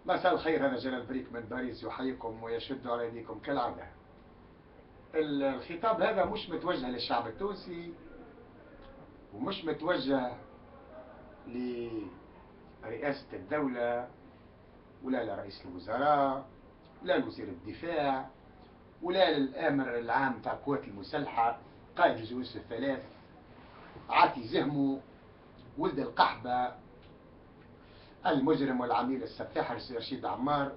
مساء الخير، هذا جلال بريك من باريس يحييكم ويشد على يديكم كالعادة. الخطاب هذا مش متوجه للشعب التونسي ومش متوجه لرئاسة الدولة ولا لرئيس الوزراء ولا لوزير الدفاع ولا للآمر العام تاع القوات المسلحة قائد الجيوش الثلاث عاطي زهمو ولد القحبة المجرم والعميل السفاح رشيد عمار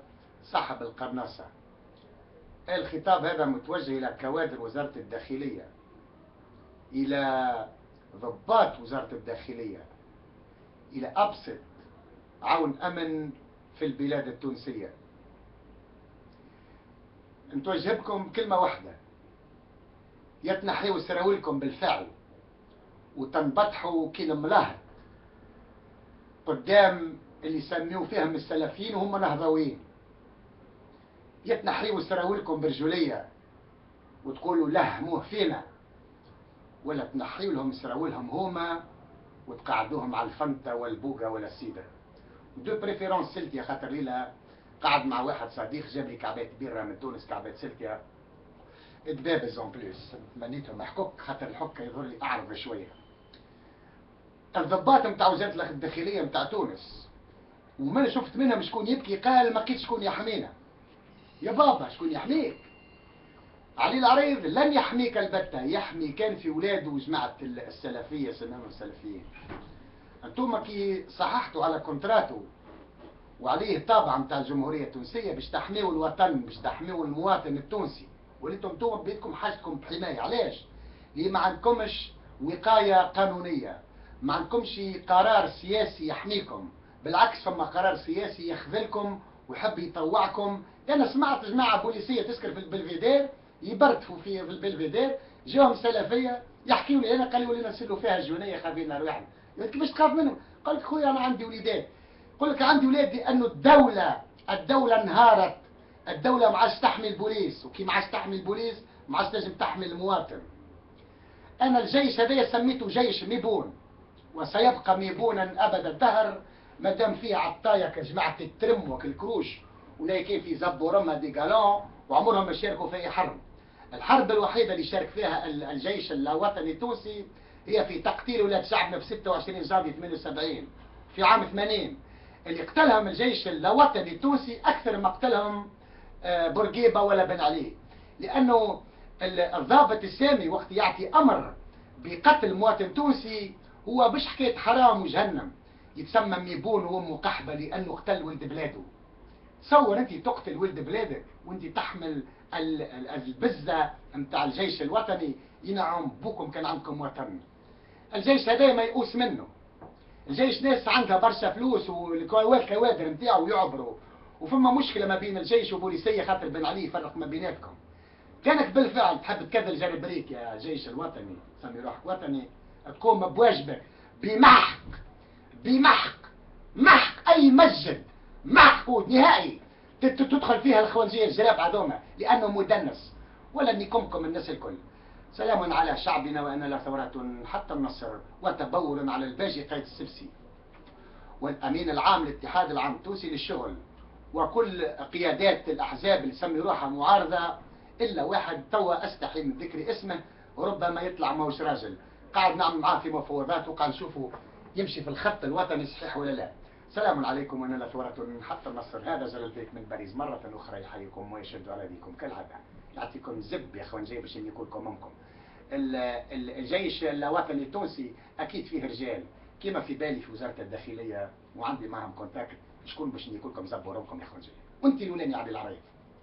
صاحب القرناصة. الخطاب هذا متوجه إلى كوادر وزارة الداخلية، إلى ضباط وزارة الداخلية، إلى أبسط عون أمن في البلاد التونسية. نتوجه بكم كلمة واحدة: يتنحيوا سراويلكم بالفعل وتنبطحوا كي الملاهط قدام اللي يسميوا فيهم السلفيين وهم نهضويين. يتنحيوا سراويلكم برجولية وتقولوا لهموه فينا، ولا تنحيوا لهم سراويلهم هما وتقعدوهم على الفنطة والبوقة ولا السيدة. دو بريفيرونس سلتيا، خاطر ليلة قعد مع واحد صديق جاب لي كعبات بيرة من تونس، كعبات سلتيا ادبابز اون بلوس، تمنيتهم حكوك خاطر الحكة يظهر لي اعرض شوية. الضباط نتاع وزارة الداخلية نتاع تونس ومن شفت منهم شكون يبكي قال ما لقيتش شكون يحمينا. يا بابا شكون يحميك؟ علي العريض لن يحميك البتة، يحمي كان في ولاده وجماعة السلفية سماهم السلفيين. انتم كي صححتوا على كونتراتو وعليه طابع نتاع الجمهورية التونسية باش تحميوا الوطن، باش تحميوا المواطن التونسي، وليتم انتم بيدكم حاجتكم بحماية. علاش؟ ليه ما عندكمش وقاية قانونية، ما عندكمش قرار سياسي يحميكم، بالعكس فما قرار سياسي يخذلكم ويحب يطوعكم. انا سمعت جماعة بوليسية تسكر في البلفيدير يبرتفوا في البلفيدير، جاهم سلفية يحكيوا لي انا، قالوا لي نسلوا فيها الجنيه خذينا روحنا. كيفاش تخاف منهم؟ قال لك خويا انا عندي وليدات. قل لك عندي ولاد لانه الدولة انهارت، الدولة ما عادش تحمي البوليس، وكي ما عادش تحمي البوليس ما عادش تنجم تحمي المواطن. انا الجيش هذا سميته جيش ميبون وسيبقى ميبونا ابد الدهر ما دام فيه عطايا كجماعة الترم وكالكروش ولا كيف في زب ورمى دي جالون وعمرهم ما شاركوا في اي حرب. الحرب الوحيدة اللي شارك فيها الجيش الوطني التونسي هي في تقتيل ولاد شعبنا في 26 جانفي 78 في عام 80. اللي قتلهم الجيش الوطني التونسي اكثر ما قتلهم بورقيبة ولا بن علي، لانه الضابط السامي وقت يعطي امر بقتل مواطن تونسي هو مش حكاية حرام وجهنم، يتسمى ميبون وامه قحبة لانه قتل ولد بلاده. تصور انت تقتل ولد بلادك وانت تحمل البزة نتاع الجيش الوطني. ينعم بوكم كان عندكم وطن. الجيش هذا ما يقوس منه، الجيش ناس عندها برشا فلوس والكوادر نتاعو يعبروا، وفما مشكلة ما بين الجيش وبوليسية خاطر بن علي يفرق ما بيناتكم. كانك بالفعل تحب تكذل جرب بريك يا جيش الوطني تسمي روحك وطني، تقوم بواجبك بمحق اي مسجد، محقود نهائي تدخل فيها الخوانزية الجراب عذومة لانه مدنس، ولا نيكمكم الناس الكل. سلام على شعبنا وأنا لا ثورة حتى النصر، وتبول على الباجي قيد السبسي والأمين العام للاتحاد العام التونسي للشغل وكل قيادات الأحزاب اللي سمي روحها معارضة إلا واحد توا أستحي من ذكر اسمه وربما يطلع ماهوش راجل. قاعد نعمل معاه في مفاوضات وقاعد نشوفه يمشي في الخط الوطني صحيح ولا لا. سلام عليكم وأنا لا ثورة حتى النصر. هذا جلال بيك من باريس مرة أخرى يحييكم ويشد على يديكم كالعادة. يعطيكم زب يا اخوان جاي باش يكونكم امكم. الجيش الوطني التونسي اكيد فيه رجال كيما في بالي في وزاره الداخليه وعندي معهم كونتاكت شكون باش يكونكم زب ورمكم يا اخوان جاي. وانت الاولاني عبد العريف.